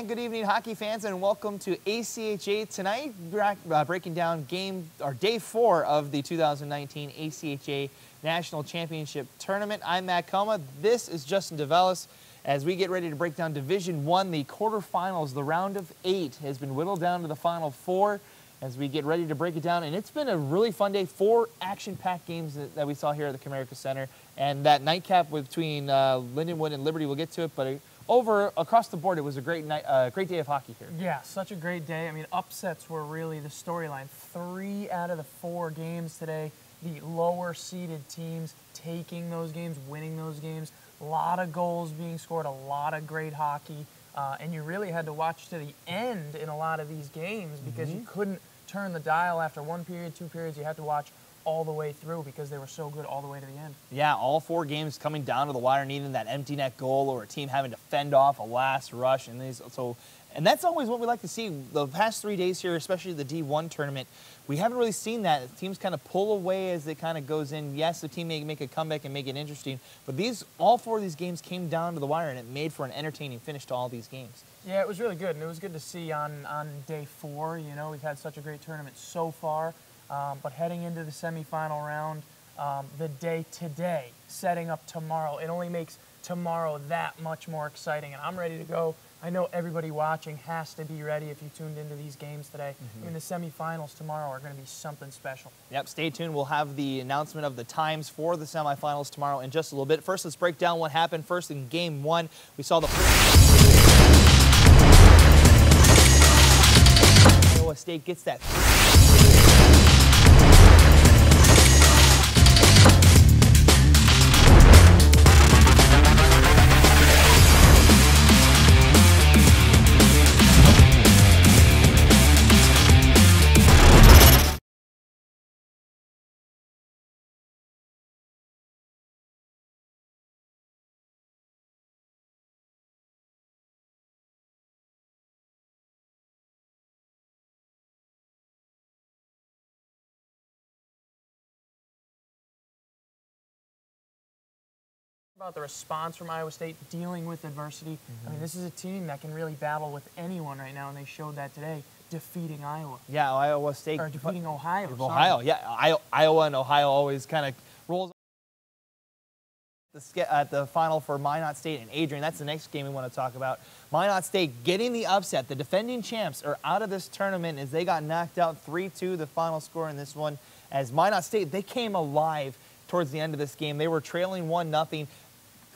And good evening, hockey fans, and welcome to ACHA tonight. Breaking down day 4 of the 2019 ACHA National Championship Tournament. I'm Matt Coma. This is Justin DeVellis. As we get ready to break down Division 1, the quarterfinals, the round of 8 has been whittled down to the final 4. As we get ready to break it down, and it's been a really fun day. 4 action-packed games that we saw here at the Comerica Center, and that nightcap between Lindenwood and Liberty. We'll get to it, but across the board, it was a great night, great day of hockey here. Yeah, such a great day. I mean, upsets were really the storyline. 3 out of the 4 games today, the lower-seeded teams taking those games, winning those games. A lot of goals being scored, a lot of great hockey, and you really had to watch to the end in a lot of these games because you couldn't turn the dial after 1 period, 2 periods. You had to watch all the way through because they were so good all the way to the end. Yeah, all 4 games coming down to the wire, needing that empty net goal or a team having to fend off a last rush. And that's always what we like to see. The past 3 days here, especially the D1 tournament, we haven't really seen that. Teams kind of pull away as it kind of goes in. Yes, the team may make a comeback and make it interesting, but all 4 of these games came down to the wire, and it made for an entertaining finish to all these games. Yeah, it was really good, and it was good to see on day 4. You know, we've had such a great tournament so far. But heading into the semifinal round, the day today, setting up tomorrow, it only makes tomorrow that much more exciting. And I'm ready to go. I know everybody watching has to be ready if you tuned into these games today. I mean, the semifinals tomorrow are going to be something special. Yep, stay tuned. We'll have the announcement of the times for the semifinals tomorrow in just a little bit. First, let's break down what happened first in Game 1. We saw the Iowa State gets that. About the response from Iowa State dealing with adversity. I mean, this is a team that can really battle with anyone right now, and they showed that today, defeating Iowa. Yeah, Iowa State. Or defeating Ohio. Ohio, yeah. Iowa and Ohio always kind of rolls at the final for Minot State and Adrian. That's the next game we want to talk about. Minot State getting the upset. The defending champs are out of this tournament as they got knocked out 3-2, the final score in this one. As Minot State, they came alive towards the end of this game. They were trailing 1-0.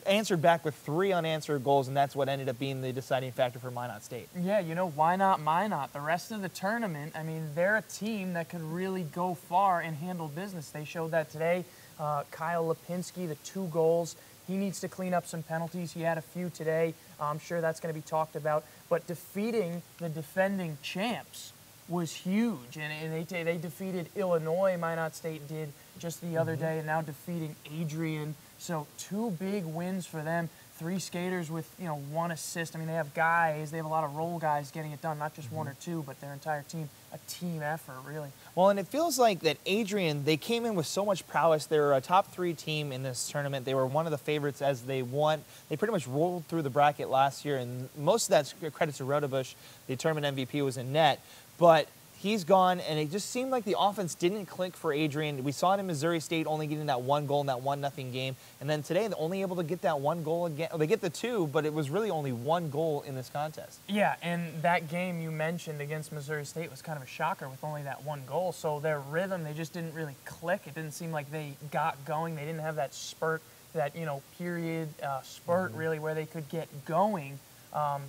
Answered back with 3 unanswered goals, and that's what ended up being the deciding factor for Minot State. Yeah, you know, why not Minot? The rest of the tournament, I mean, they're a team that could really go far and handle business. They showed that today. Kyle Lipinski, the 2 goals. He needs to clean up some penalties. He had a few today. I'm sure that's going to be talked about. But defeating the defending champs was huge, and they defeated Illinois. Minot State did just the other day, and now defeating Adrian. So 2 big wins for them. 3 skaters with 1 assist. I mean, they have guys. They have a lot of role guys getting it done, not just 1 or 2, but their entire team, a team effort, really. Well, and it feels like that Adrian, they came in with so much prowess. They were a top 3 team in this tournament. They were one of the favorites as they won. They pretty much rolled through the bracket last year, and most of that's credit to Rodebush. The tournament MVP was in net, but he's gone, and it just seemed like the offense didn't click for Adrian. We saw it in Missouri State only getting that 1 goal in that 1-0 game, and then today they're only able to get that 1 goal again. Well, they get the 2, but it was really only 1 goal in this contest. Yeah, and that game you mentioned against Missouri State was kind of a shocker with only that 1 goal. So their rhythm, they just didn't really click. It didn't seem like they got going. They didn't have that spurt, that period spurt really where they could get going.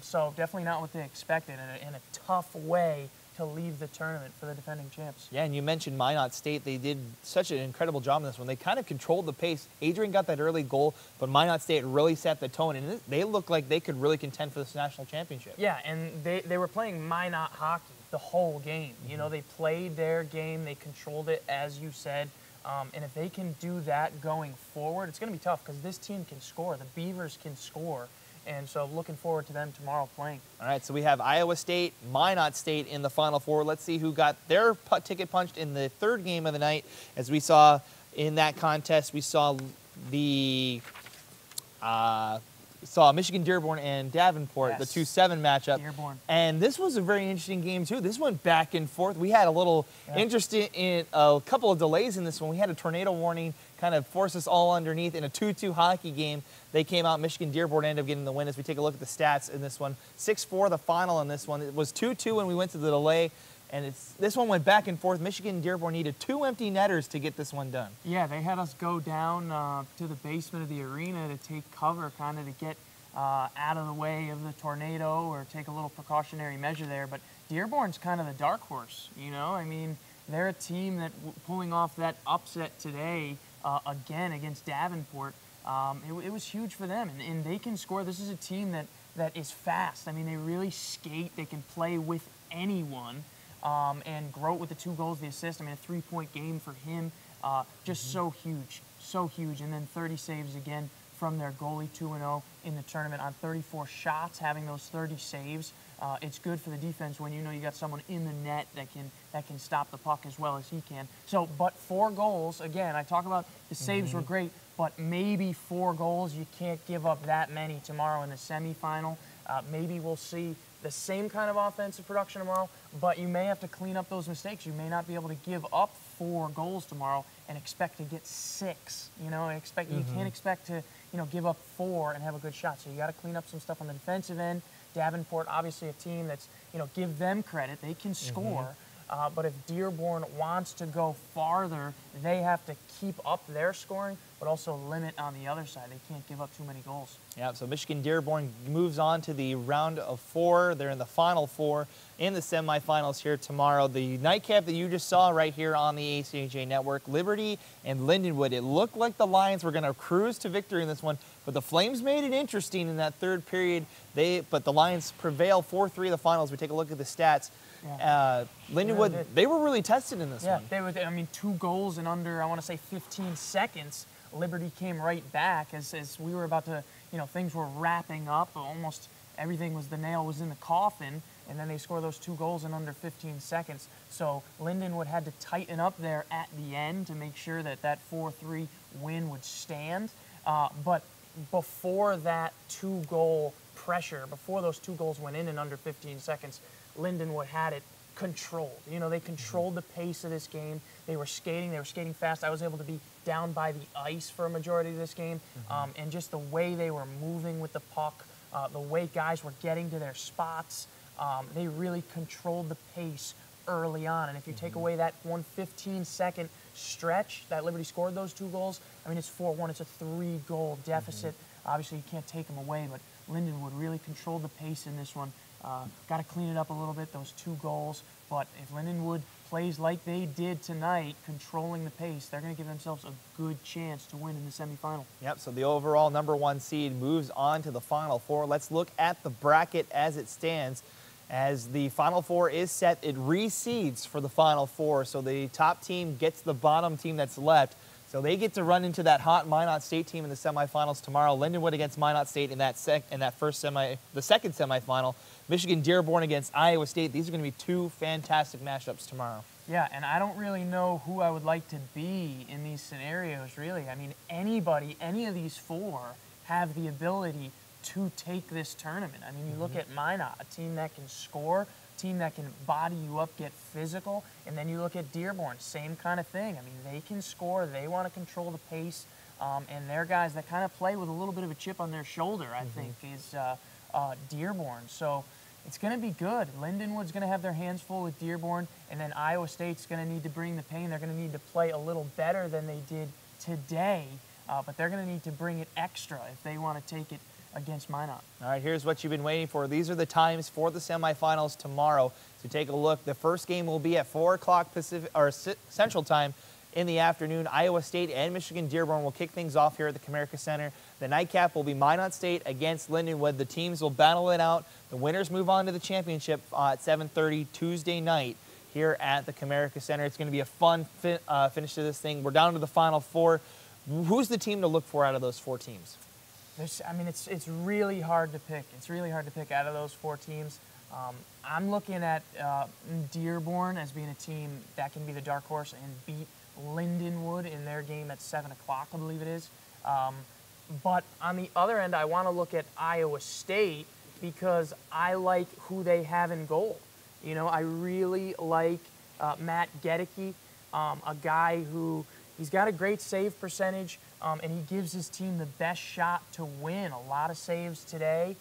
So definitely not what they expected in a tough way to leave the tournament for the defending champs. Yeah, and you mentioned Minot State. They did such an incredible job in this one. They kind of controlled the pace. Adrian got that early goal, but Minot State really set the tone, and they looked like they could really contend for this national championship. Yeah, and they were playing Minot hockey the whole game. You know, they played their game. They controlled it, as you said. And if they can do that going forward, it's going to be tough because this team can score. The Beavers can score. And so looking forward to them tomorrow playing. All right, so we have Iowa State, Minot State in the Final Four. Let's see who got their ticket punched in the 3rd game of the night. As we saw in that contest, we saw the saw Michigan Dearborn and Davenport, the 2-7 matchup. Dearborn. And this was a very interesting game, too. This went back and forth. We had a little interesting in a couple of delays in this one. We had a tornado warning kind of force us all underneath in a 2-2 hockey game. They came out. Michigan Dearborn ended up getting the win as we take a look at the stats in this one. 6-4 the final in this one. It was 2-2 when we went to the delay. And this one went back and forth. Michigan Dearborn needed 2 empty netters to get this one done. Yeah, they had us go down to the basement of the arena to take cover, kind of to get out of the way of the tornado or take a little precautionary measure there. But Dearborn's kind of the dark horse, you know? I mean, they're a team that pulling off that upset today again against Davenport. It was huge for them, and they can score. This is a team that is fast. I mean, they really skate. They can play with anyone. And Grote with the 2 goals, the assist. I mean, a 3-point game for him. Just so huge. And then 30 saves again from their goalie, 2-0 in the tournament on 34 shots. Having those 30 saves, it's good for the defense when you know you got someone in the net that can stop the puck as well as he can. So, but 4 goals, again, I talk about the saves were great, but maybe 4 goals. You can't give up that many tomorrow in the semifinal. Maybe we'll see the same kind of offensive production tomorrow, but you may have to clean up those mistakes. You may not be able to give up 4 goals tomorrow and expect to get 6. You know, you can't expect to, you know, give up 4 and have a good shot. So you got to clean up some stuff on the defensive end. Davenport, obviously a team that's, you know, give them credit. They can score. But if Dearborn wants to go farther, they have to keep up their scoring, but also limit on the other side. They can't give up too many goals. Yeah, so Michigan Dearborn moves on to the round of 4. They're in the final 4 in the semifinals here tomorrow. The nightcap that you just saw right here on the ACHA Network, Liberty and Lindenwood. It looked like the Lions were going to cruise to victory in this one, but the Flames made it interesting in that third period. But the Lions prevail 4-3 the finals. We take a look at the stats. Lindenwood, they were really tested in this one. Yeah, they were. I mean, 2 goals in under, I want to say, 15 seconds. Liberty came right back as we were about to, you know, things were wrapping up. Almost everything the nail was in the coffin, and then they score those 2 goals in under 15 seconds. So Lindenwood had to tighten up there at the end to make sure that 4-3 win would stand. But before that 2-goal pressure, before those 2 goals went in under 15 seconds, Lindenwood had it controlled. You know, they controlled the pace of this game. They were skating fast. I was able to be down by the ice for a majority of this game. And just the way they were moving with the puck, the way guys were getting to their spots, they really controlled the pace early on. And if you take away that 1 15-second stretch that Liberty scored those 2 goals, I mean, it's 4-1. It's a 3-goal deficit. Obviously, you can't take them away, but Lindenwood really controlled the pace in this one. Got to clean it up a little bit, those 2 goals. But if Lindenwood plays like they did tonight, controlling the pace, they're going to give themselves a good chance to win in the semifinal. Yep, so the overall #1 seed moves on to the Final 4. Let's look at the bracket as it stands. As the Final 4 is set, it reseeds for the Final 4. So the top team gets the bottom team that's left. So they get to run into that hot Minot State team in the semifinals tomorrow. Lindenwood against Minot State in that the second semifinal. Michigan Dearborn against Iowa State. These are going to be 2 fantastic matchups tomorrow. Yeah, and I don't really know who I would like to be in these scenarios, really. I mean, any of these 4 have the ability to take this tournament. I mean, you look at Minot, a team that can score, team that can body you up, get physical, and then you look at Dearborn, same kind of thing. I mean, they can score, they want to control the pace, and they're guys that kind of play with a little bit of a chip on their shoulder, I think, is Dearborn. So it's going to be good. Lindenwood's going to have their hands full with Dearborn, and then Iowa State's going to need to bring the pain. They're going to need to play a little better than they did today, but they're going to need to bring it extra if they want to take it against Minot. All right, here's what you've been waiting for. These are the times for the semifinals tomorrow. So take a look. The first game will be at 4 o'clock Pacific or Central Time in the afternoon. Iowa State and Michigan Dearborn will kick things off here at the Comerica Center. The nightcap will be Minot State against Lindenwood. The teams will battle it out. The winners move on to the championship at 7:30 Tuesday night here at the Comerica Center. It's going to be a fun finish to this thing. We're down to the Final 4. Who's the team to look for out of those 4 teams? I mean, it's really hard to pick. It's really hard to pick out of those 4 teams. I'm looking at Dearborn as being a team that can be the dark horse and beat Lindenwood in their game at 7 o'clock, I believe it is. But on the other end, I want to look at Iowa State because I like who they have in goal. You know, I really like Matt Gedeke, a guy who he's got a great save percentage, and he gives his team the best shot to win. A lot of saves today.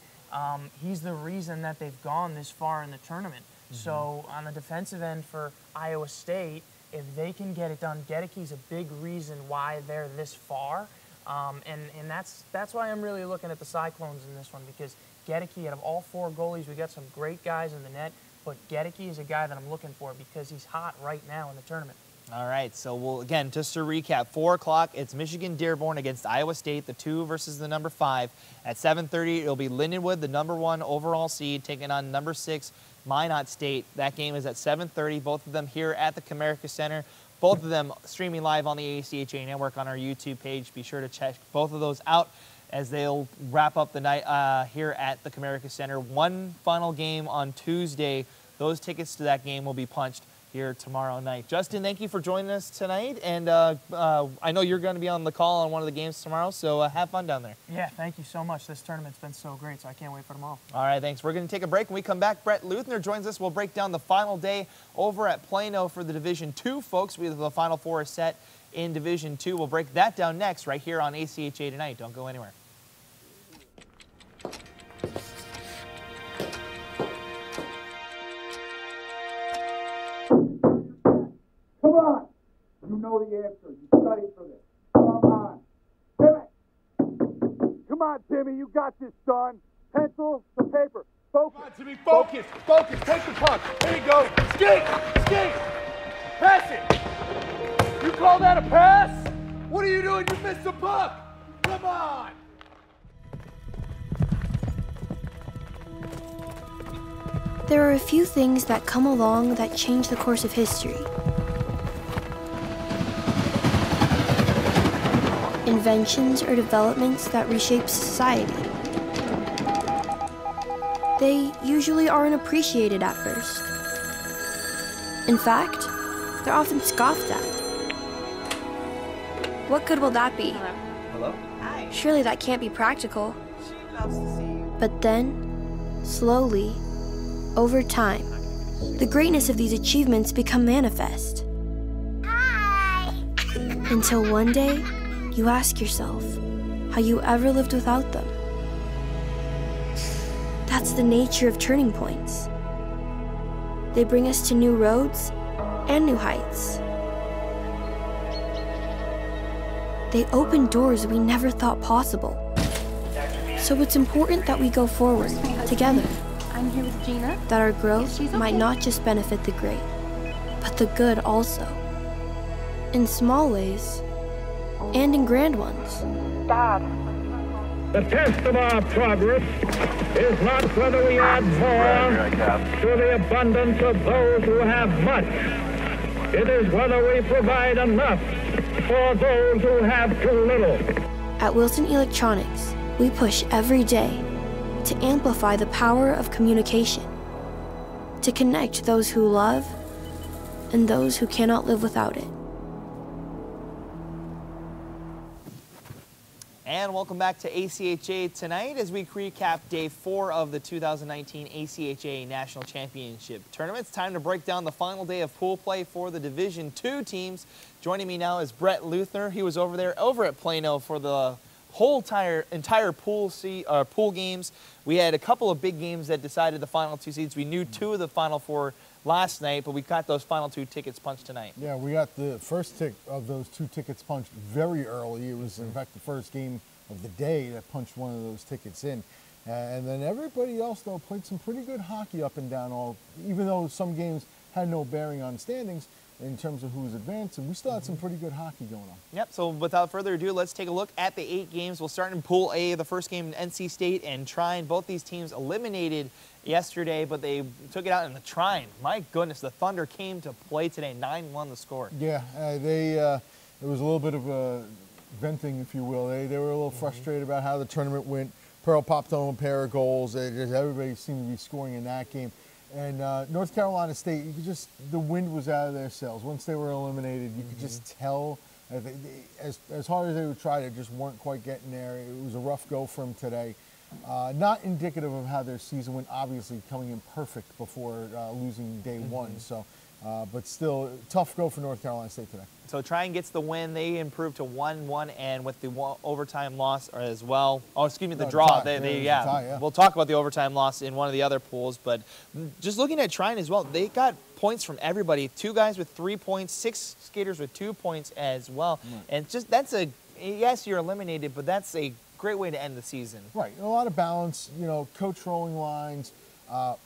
He's the reason that they've gone this far in the tournament. So on the defensive end for Iowa State, if they can get it done, Gedeke's a big reason why they're this far. And that's why I'm really looking at the Cyclones in this one, because Gedeke, out of all 4 goalies, we got some great guys in the net, but Gedeke is a guy that I'm looking for because he's hot right now in the tournament. All right, so we'll, again, just to recap, 4 o'clock, it's Michigan Dearborn against Iowa State, the 2 versus the number 5. At 7:30, it'll be Lindenwood, the number 1 overall seed, taking on number 6, Minot State. That game is at 7:30, both of them here at the Comerica Center. Both of them streaming live on the ACHA Network on our YouTube page. Be sure to check both of those out as they'll wrap up the night here at the Comerica Center. One final game on Tuesday. Those tickets to that game will be punched here tomorrow night. Justin, thank you for joining us tonight, and I know you're going to be on the call on one of the games tomorrow, so have fun down there. Yeah, thank you so much. This tournament's been so great, so I can't wait for them all. All right, thanks. We're going to take a break. When we come back, Brett Luthner joins us. We'll break down the final day over at Plano for the Division II, folks. We have the Final Four set in Division II. We'll break that down next right here on ACHA Tonight. Don't go anywhere. Come on! You know the answer. You studied for this. Come on. Timmy! Come on, Timmy. You got this, son. Pencil to paper. Focus. Come on, Timmy. Focus. Focus. Take the puck. There you go. Skate! Skate! Pass it! You call that a pass? What are you doing? You missed the puck! Come on! There are a few things that come along that change the course of history. Inventions or developments that reshape society. They usually aren't appreciated at first. In fact, they're often scoffed at. What good will that be? Hello? Hi. Surely that can't be practical. She loves to see you. But then, slowly, over time, the greatness of these achievements become manifest. Hi! Until one day, you ask yourself how you ever lived without them. That's the nature of turning points. They bring us to new roads and new heights. They open doors we never thought possible. So it's important that we go forward together. I'm here with Gina. That our growth She's okay. might not just benefit the great, but the good also. In small ways, and in grand ones. Dad. The test of our progress is not whether we add more to the abundance of those who have much. It is whether we provide enough for those who have too little. At Wilson Electronics, we push every day to amplify the power of communication, to connect those who love and those who cannot live without it. And welcome back to ACHA Tonight as we recap Day 4 of the 2019 ACHA National Championship Tournament. It's time to break down the final day of pool play for the Division II teams. Joining me now is Brett Luthner. He was over at Plano for the whole entire pool games. We had a couple of big games that decided the final 2 seeds. We knew 2 of the final 4 last night, but we got those final 2 tickets punched tonight. Yeah, we got the first of those 2 tickets punched very early. It was, in fact, the first game of the day that punched one of those tickets in. And then everybody else, though, played some pretty good hockey up and down, even though some games had no bearing on standings in terms of who was advancing. We still had some pretty good hockey going on. Yep, so without further ado, let's take a look at the 8 games. We'll start in Pool A, the first game in NC State and Trine. Both these teams eliminated yesterday, but they took it out in the Trine. My goodness, the Thunder came to play today, 9-1 the score. Yeah, it was a little bit of a venting, if you will. They were a little frustrated about how the tournament went. Pearl popped on a pair of goals. Everybody seemed to be scoring in that game. And North Carolina State, the wind was out of their sails. Once they were eliminated, you could just tell As hard as they would try, they just weren't quite getting there. It was a rough go for them today. Not indicative of how their season went, obviously coming in perfect before losing day one. So, but still, tough go for North Carolina State today. So Tryon gets the win. They improved to 1-1, and with the overtime loss as well. Oh, excuse me, the draw. Tie. We'll talk about the overtime loss in one of the other pools. But just looking at Tryon as well, they got points from everybody. 2 guys with 3 points, 6 skaters with 2 points as well. Right. And just yes, you're eliminated, but that's a great way to end the season. Right, a lot of balance. You know, coach rolling lines.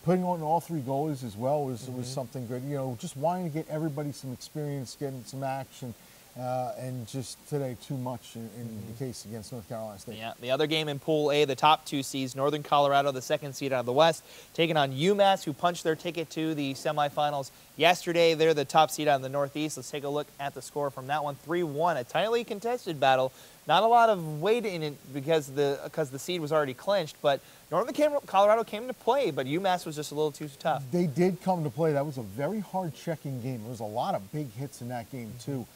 Putting on all 3 goalies as well was something good. You know, just wanting to get everybody some experience, getting some action, and just today too much in the case against North Carolina State. Yeah, the other game in Pool A, the top 2 seeds, Northern Colorado, the 2nd seed out of the West, taking on UMass, who punched their ticket to the semifinals yesterday. They're the top seed out of the Northeast. Let's take a look at the score from that one. 3-1, a tightly contested battle. Not a lot of weight in it because the seed was already clinched, but Northern Colorado came to play, but UMass was just a little too tough. They did come to play. That was a very hard checking game. There was a lot of big hits in that game too.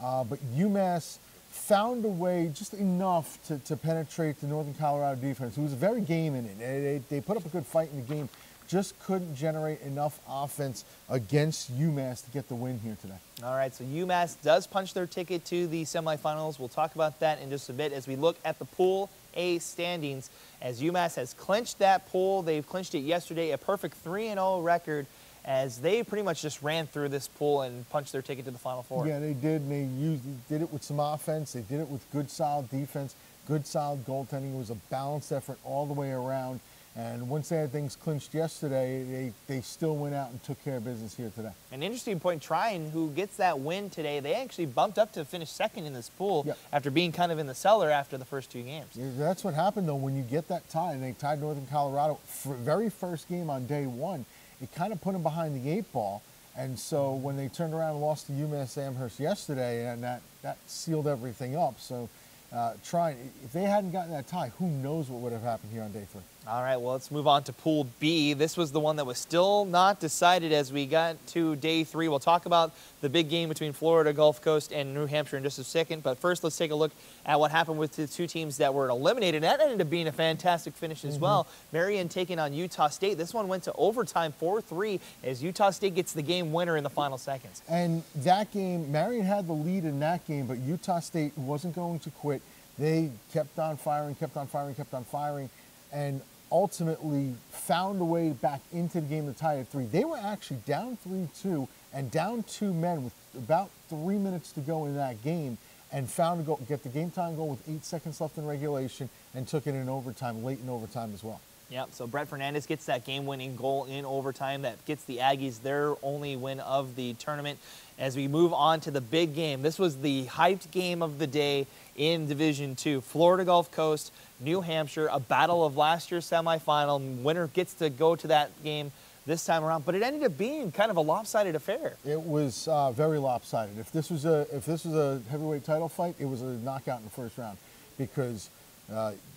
But UMass found a way, just enough to penetrate the Northern Colorado defense, who was very game in it. They put up a good fight in the game, just couldn't generate enough offense against UMass to get the win here today. All right, so UMass does punch their ticket to the semifinals. We'll talk about that in just a bit as we look at the Pool A standings. As UMass has clinched that pool, they've clinched it yesterday, a perfect 3-0 record, as they pretty much just ran through this pool and punched their ticket to the Final Four. Yeah, they did. They did it with some offense. They did it with good, solid defense, good, solid goaltending. It was a balanced effort all the way around. And once they had things clinched yesterday, they still went out and took care of business here today. An interesting point, Tryon, who gets that win today, they actually bumped up to finish 2nd in this pool after being kind of in the cellar after the first 2 games. Yeah, that's what happened, though, when you get that tie. And they tied Northern Colorado for very first game on day 1. It kind of put them behind the 8 ball. And so when they turned around and lost to UMass Amherst yesterday, and that sealed everything up. So Tryon, if they hadn't gotten that tie, who knows what would have happened here on day 3. All right, well, let's move on to Pool B. This was the one that was still not decided as we got to day 3. We'll talk about the big game between Florida Gulf Coast and New Hampshire in just a second. But first, let's take a look at what happened with the 2 teams that were eliminated. That ended up being a fantastic finish as well. Marion taking on Utah State. This one went to overtime 4-3 as Utah State gets the game winner in the final seconds. And that game, Marion had the lead in that game, but Utah State wasn't going to quit. They kept on firing, and ultimately found a way back into the game to tie at 3. They were actually down 3-2 and down 2 men with about 3 minutes to go in that game, and found a goal, get the game time goal with 8 seconds left in regulation, and took it in overtime, late in overtime as well. Yep, so Brett Fernandez gets that game-winning goal in overtime that gets the Aggies their only win of the tournament. As we move on to the big game, this was the hyped game of the day in Division II. Florida Gulf Coast, New Hampshire, a battle of last year's semifinal. Winner gets to go to that game this time around, but it ended up being kind of a lopsided affair. It was very lopsided. If this was a heavyweight title fight, it was a knockout in the first round, because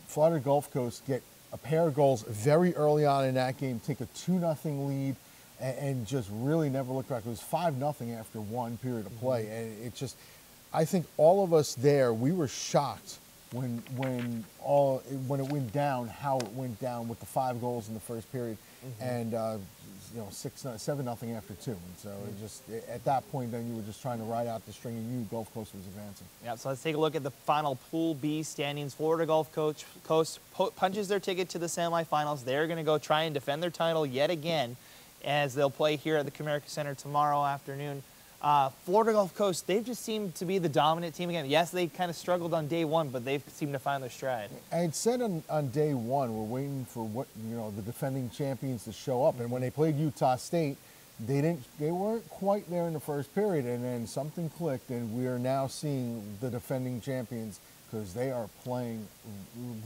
Florida Gulf Coast get a pair of goals very early on in that game, take a 2-0 lead, and just really never looked back. It was 5-0 after 1 period of play, and it just, I think all of us there, we were shocked when it went down, how it went down with the 5 goals in the first period, and 7-0 after 2. And so it just, at that point, then you were just trying to ride out the string, and you knew Gulf Coast was advancing. Yeah, so let's take a look at the final Pool B standings. Florida Gulf Coast punches their ticket to the semifinals. They're going to go try and defend their title yet again, as they'll play here at the Comerica Center tomorrow afternoon. Florida Gulf Coast, they've just seemed to be the dominant team again. Yes, they kind of struggled on day 1, but they've seemed to find their stride. I had said on day 1, we're waiting for the defending champions to show up. And when they played Utah State, they weren't quite there in the first period, and then something clicked, and we are now seeing the defending champions, because they are playing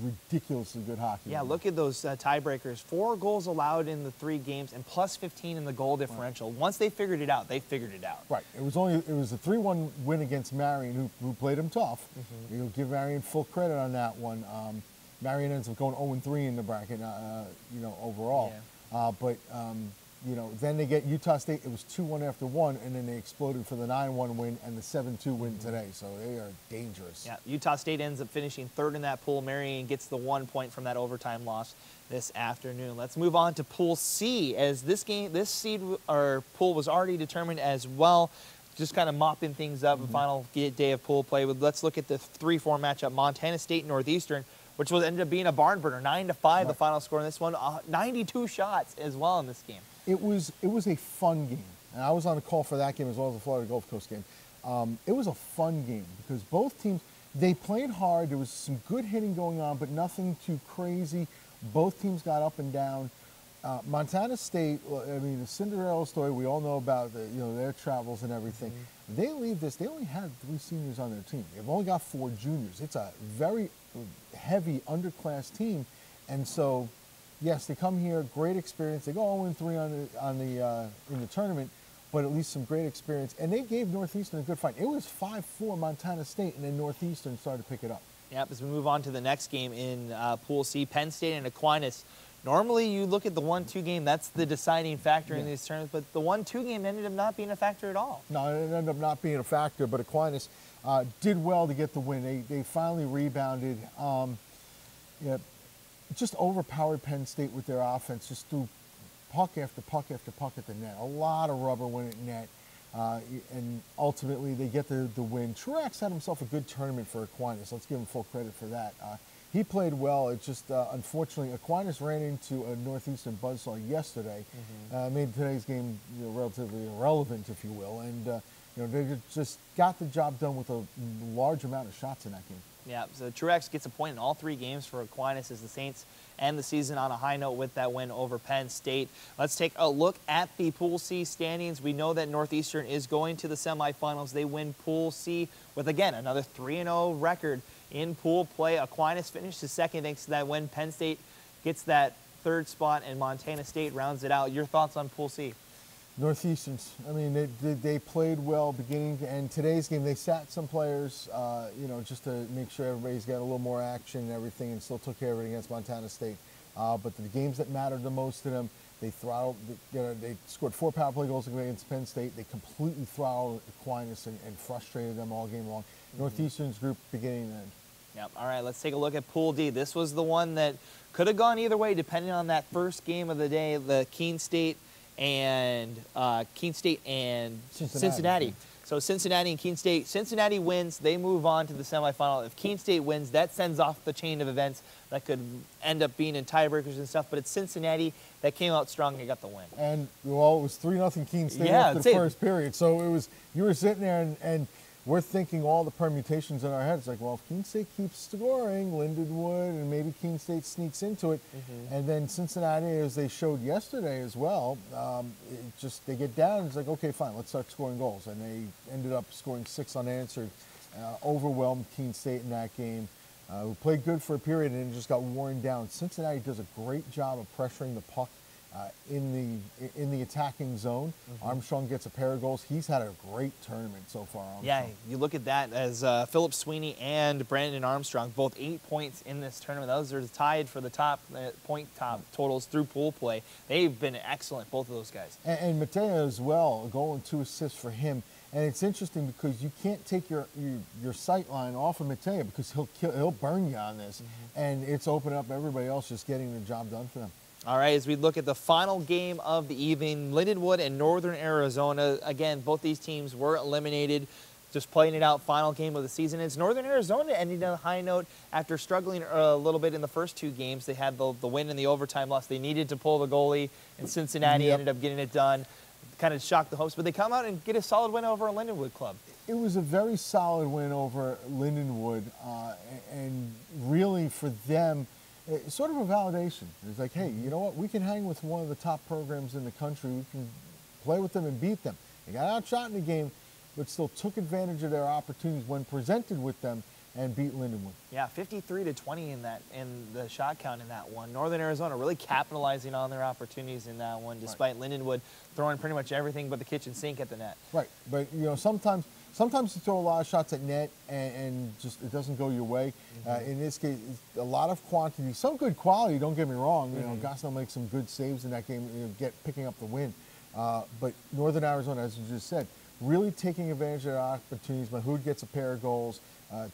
ridiculously good hockey. Yeah, look at those tiebreakers. 4 goals allowed in the 3 games and plus 15 in the goal differential. Right. Once they figured it out, they figured it out. Right. It was a 3-1 win against Marion, who played them tough. You'll give Marion full credit on that one. Marion ends up going 0-3 in the bracket, overall. Yeah. But You know, then they get Utah State. It was 2-1 after one, and then they exploded for the 9-1 win and the 7-2 win today. So they are dangerous. Yeah, Utah State ends up finishing third in that pool. Marion gets the 1 point from that overtime loss this afternoon. Let's move on to Pool C, as this seed or pool was already determined as well. Just kind of mopping things up. The final day of pool play. Let's look at the 3-4 matchup: Montana State Northeastern, which ended up being a barn burner, 9-5 the final score in this one. 92 shots as well in this game. It was a fun game, and I was on the call for that game as well as the Florida Gulf Coast game. It was a fun game because both teams, they played hard. There was some good hitting going on, but nothing too crazy. Both teams got up and down. Montana State, I mean, the Cinderella story, we all know about their travels and everything. They leave this, they only had 3 seniors on their team. They've only got 4 juniors. It's a very heavy underclass team, and so yes, they come here, great experience. They go 0-3 in the tournament, but at least some great experience. And they gave Northeastern a good fight. It was 5-4 Montana State, and then Northeastern started to pick it up. Yep, as we move on to the next game in Pool C, Penn State and Aquinas. Normally you look at the 1-2 game, that's the deciding factor in these tournaments, but the 1-2 game ended up not being a factor at all. No, it ended up not being a factor, but Aquinas did well to get the win. They finally rebounded. Just overpowered Penn State with their offense, just threw puck after puck after puck at the net. A lot of rubber went at net, and ultimately they get the win. Truax had himself a good tournament for Aquinas. Let's give him full credit for that. He played well. It just, unfortunately, Aquinas ran into a Northeastern buzzsaw yesterday. Made today's game relatively irrelevant, if you will, and they just got the job done with a large amount of shots in that game. Yeah, so Truax gets a point in all 3 games for Aquinas as the Saints end the season on a high note with that win over Penn State. Let's take a look at the Pool C standings. We know that Northeastern is going to the semifinals. They win Pool C with, again, another 3-0 record in pool play. Aquinas finishes second thanks to that win. Penn State gets that 3rd spot, and Montana State rounds it out. Your thoughts on Pool C? Northeasterns, I mean, they played well beginning to end. Today's game, they sat some players, just to make sure everybody's got a little more action and everything, and still took care of it against Montana State. But the games that mattered the most to them, they throttled, they scored 4 power play goals against Penn State. They completely throttled Aquinas and frustrated them all game long. Northeastern's group beginning and end. Yep. All right, let's take a look at Pool D. This was the one that could have gone either way depending on that first game of the day, the Keene State and Cincinnati. So Cincinnati and Keene State. Cincinnati wins, they move on to the semifinal. If Keene State wins, that sends off the chain of events that could end up being in tiebreakers and stuff. But it's Cincinnati that came out strong and got the win. And well, it was 3-0 Keene State after the first period. So it was, you were sitting there and we're thinking all the permutations in our heads, like, well, if Keene State keeps scoring, Lindenwood, and maybe Keene State sneaks into it. And then Cincinnati, as they showed yesterday as well, they get down, it's like, okay, fine, let's start scoring goals. And they ended up scoring 6 unanswered, overwhelmed Keene State in that game. Who played good for a period and then just got worn down. Cincinnati does a great job of pressuring the puck in the attacking zone. Armstrong gets a pair of goals. He's had a great tournament so far. Armstrong. Yeah, you look at that as Philip Sweeney and Brandon Armstrong, both 8 points in this tournament. Those are tied for the top totals through pool play. They've been excellent, both of those guys. And Mateo as well, a goal and 2 assists for him. And it's interesting because you can't take your sight line off of Mateo because he'll burn you on this. And it's opened up everybody else just getting the job done for them. All right, as we look at the final game of the evening, Lindenwood and Northern Arizona. Again, both these teams were eliminated, just playing it out, final game of the season. It's Northern Arizona ending on a high note after struggling a little bit in the first 2 games. They had the win and the overtime loss. They needed to pull the goalie, and Cincinnati ended up getting it done. Kind of shocked the hopes, but they come out and get a solid win over a Lindenwood club. It was a very solid win over Lindenwood, and really for them, it's sort of a validation. It's like, hey, you know what? We can hang with one of the top programs in the country. We can play with them and beat them. They got outshot in the game, but still took advantage of their opportunities when presented with them and beat Lindenwood. Yeah, 53-20 in the shot count in that one. Northern Arizona really capitalizing on their opportunities in that one, despite Lindenwood throwing pretty much everything but the kitchen sink at the net. Right, but sometimes sometimes you throw a lot of shots at net and just it doesn't go your way. In this case, a lot of quantity, some good quality. Don't get me wrong. You know, Gosnell makes some good saves in that game. You know, picking up the win. But Northern Arizona, as you just said, really taking advantage of the opportunities. Mahood gets a pair of goals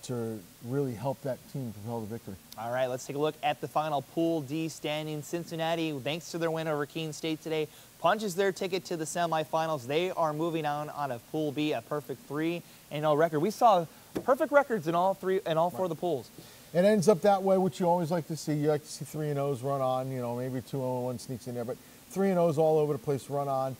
to really help that team propel the victory. All right, let's take a look at the final Pool D standings. Cincinnati, thanks to their win over Keene State today, punches their ticket to the semifinals. They are moving on a Pool B, a perfect 3-0 record. We saw perfect records in all four of the pools. It ends up that way, which you always like to see. You like to see 3-0s run on. You know, maybe 2-0-1 sneaks in there, but 3-0s all over the place run on.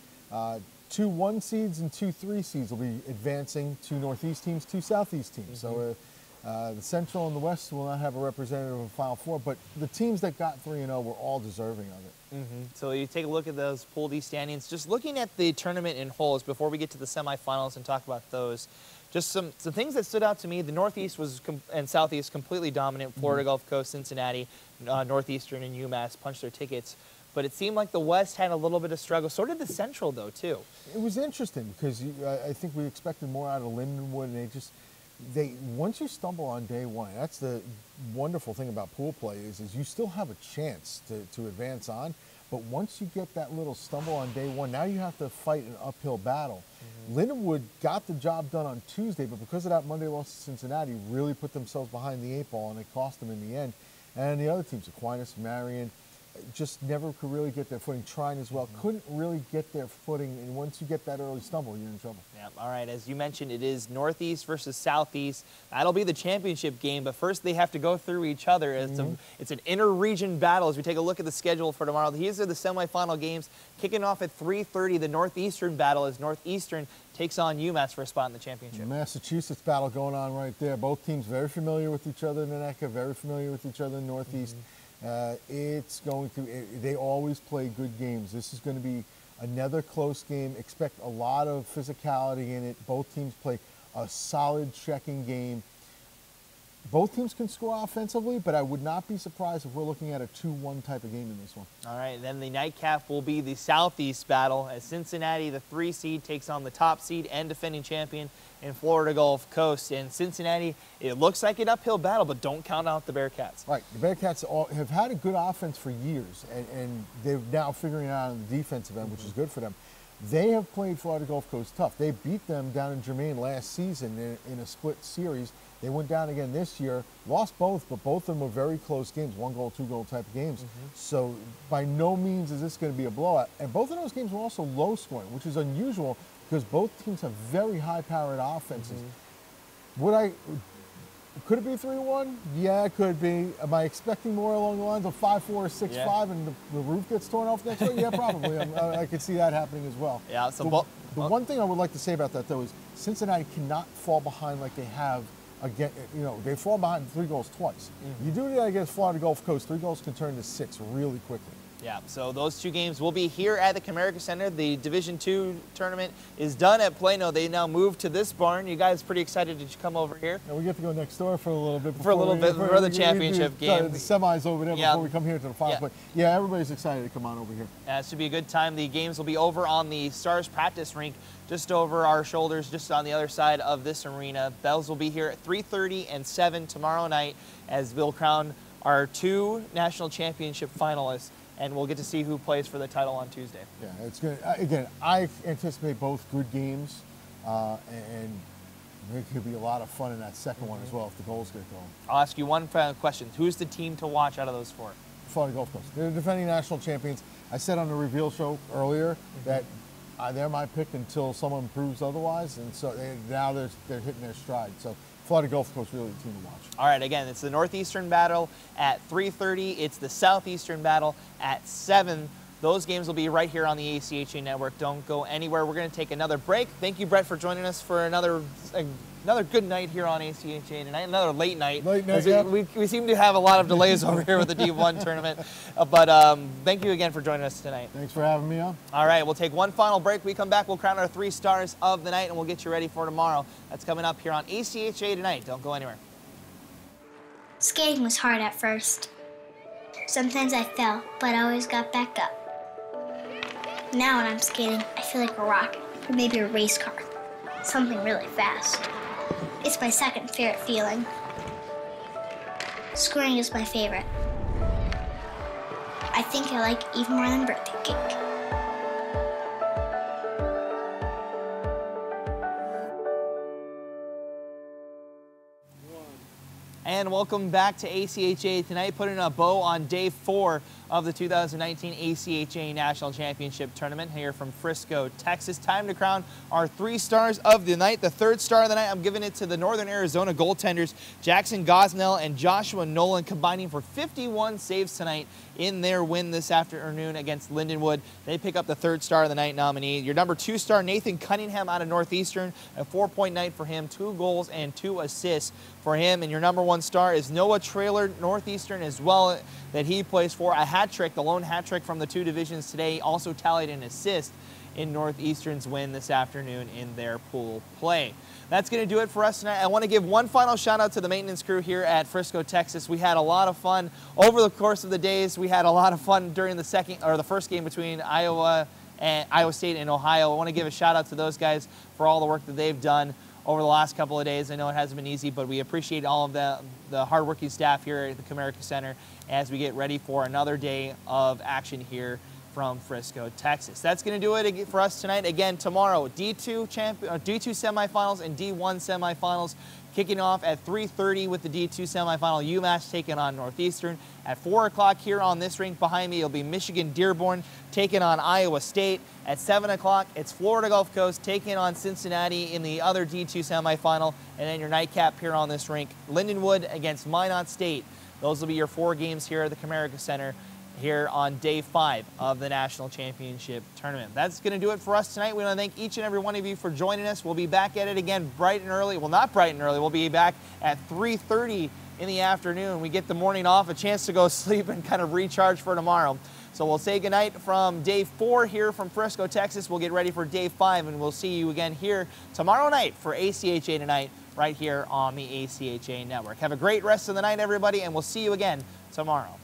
2 1 seeds and 2 3 seeds will be advancing, 2 Northeast teams, 2 Southeast teams. So the Central and the West will not have a representative of Final Four, but the teams that got 3-0 were all deserving of it. So you take a look at those Pool D standings. Just looking at the tournament in wholes before we get to the semifinals and talk about those. Just some things that stood out to me. The Northeast and Southeast completely dominant. Florida Gulf Coast, Cincinnati, Northeastern, and UMass punched their tickets. But it seemed like the West had a little bit of struggle. So did the Central, though, too. It was interesting because I think we expected more out of Lindenwood, and once you stumble on day one, that's the wonderful thing about pool play is you still have a chance to advance on. But once you get that little stumble on day one, now you have to fight an uphill battle. Lindenwood got the job done on Tuesday, but because of that Monday loss to Cincinnati, really put themselves behind the 8 ball, and it cost them in the end. And the other teams, Aquinas, Marion, just never could really get their footing. Trying as well, couldn't really get their footing, and once you get that early stumble, you're in trouble. Yeah, all right, as you mentioned, it is Northeast versus Southeast. That'll be the championship game, but first they have to go through each other. It's an inter-region battle as we take a look at the schedule for tomorrow. These are the semifinal games kicking off at 3:30. The Northeastern battle as Northeastern takes on UMass for a spot in the championship. The Massachusetts battle going on right there. Both teams very familiar with each other in the NECA, very familiar with each other in Northeast. They always play good games. This is going to be another close game. Expect a lot of physicality in it. Both teams play a solid checking game. Both teams can score offensively, but I would not be surprised if we're looking at a 2-1 type of game in this one. All right, then the nightcap will be the Southeast battle as Cincinnati, the 3 seed, takes on the top seed and defending champion in Florida Gulf Coast. And Cincinnati, it looks like an uphill battle, but don't count out the Bearcats. Right, the Bearcats have had a good offense for years, and they're now figuring it out on the defensive end, which is good for them. They have played Florida Gulf Coast tough. They beat them down in Germain last season in a split series. They went down again this year, lost both, but both of them were very close games, 1-goal, 2-goal type of games. So by no means is this going to be a blowout. And both of those games were also low scoring, which is unusual because both teams have very high-powered offenses. Could it be 3-1? Yeah, it could be. Am I expecting more along the lines of 5-4 or 6-5 and the roof gets torn off next week? Yeah, probably. I could see that happening as well. Yeah. So the one thing I would like to say about that, though, is Cincinnati cannot fall behind like they have. Again, you know, they fall behind 3 goals twice. You do that against Florida Gulf Coast, 3 goals can turn to 6 really quickly. Yeah, so those 2 games will be here at the Comerica Center. The Division II tournament is done at Plano. They now move to this barn. You guys pretty excited to come over here? Yeah, we get to go next door for a little bit. For the championship game. The semis over there before we come here to the finals. But yeah, everybody's excited to come on over here. It should be a good time. The games will be over on the Stars practice rink, just over our shoulders, just on the other side of this arena. Bells will be here at 3:30 and 7 tomorrow night as we'll crown our 2 national championship finalists. And we'll get to see who plays for the title on Tuesday. Yeah, it's good. Again, I anticipate both good games, and there could be a lot of fun in that second one as well if the goals get going. I'll ask you one final question. Who's the team to watch out of those 4? Florida Gulf Coast. They're defending national champions. I said on the reveal show earlier that they're my pick until someone proves otherwise, and so now they're hitting their stride. So Florida Gulf Coast really a team to watch. All right, again, it's the Northeastern battle at 3:30. It's the Southeastern battle at 7. Those games will be right here on the ACHA network. Don't go anywhere. We're going to take another break. Thank you, Brett, for joining us for another good night here on ACHA tonight. Another late night. We seem to have a lot of delays over here with the D1 tournament. But thank you again for joining us tonight. Thanks for having me on. All right, we'll take one final break. We come back, we'll crown our 3 stars of the night, and we'll get you ready for tomorrow. That's coming up here on ACHA tonight. Don't go anywhere. Skating was hard at first. Sometimes I fell, but I always got back up. Now when I'm skating, I feel like a rocket, or maybe a race car. something really fast. It's my second favorite feeling. Scoring is my favorite. I think I like even more than birthday cake. And welcome back to ACHA tonight, putting a bow on day 4 of the 2019 ACHA National Championship Tournament here from Frisco, Texas. Time to crown our 3 stars of the night. The 3rd star of the night, I'm giving it to the Northern Arizona goaltenders, Jackson Gosnell and Joshua Nolan, combining for 51 saves tonight in their win this afternoon against Lindenwood. They pick up the 3rd star of the night nominee. Your number 2 star, Nathan Cunningham out of Northeastern, a 4-point night for him, 2 goals and 2 assists for him. And your number 1 star is Noah Traylor, Northeastern as well, that he plays for. A hat trick, the lone hat trick from the 2 divisions today, also tallied an assist in Northeastern's win this afternoon in their pool play. That's going to do it for us tonight. I want to give one final shout out to the maintenance crew here at Frisco, Texas. We had a lot of fun over the course of the days. We had a lot of fun during the first game between Iowa State and Ohio. I want to give a shout out to those guys for all the work that they've done over the last couple of days. I know it hasn't been easy, but we appreciate all of the hardworking staff here at the Comerica Center as we get ready for another day of action here from Frisco, Texas. That's going to do it for us tonight. Again, tomorrow, D2 semifinals and D1 semifinals kicking off at 3:30 with the D2 semifinal. UMass taking on Northeastern. At 4 o'clock here on this rink behind me, it'll be Michigan Dearborn taking on Iowa State. At 7 o'clock, it's Florida Gulf Coast taking on Cincinnati in the other D2 semifinal. And then your nightcap here on this rink, Lindenwood against Minot State. Those will be your 4 games here at the Comerica Center here on day 5 of the National Championship Tournament. That's going to do it for us tonight. We want to thank each and every one of you for joining us. We'll be back at it again bright and early. Well, not bright and early. We'll be back at 3:30 in the afternoon. We get the morning off, a chance to go sleep and kind of recharge for tomorrow. So we'll say goodnight from day 4 here from Frisco, Texas. We'll get ready for day 5, and we'll see you again here tomorrow night for ACHA Tonight right here on the ACHA Network. Have a great rest of the night, everybody, and we'll see you again tomorrow.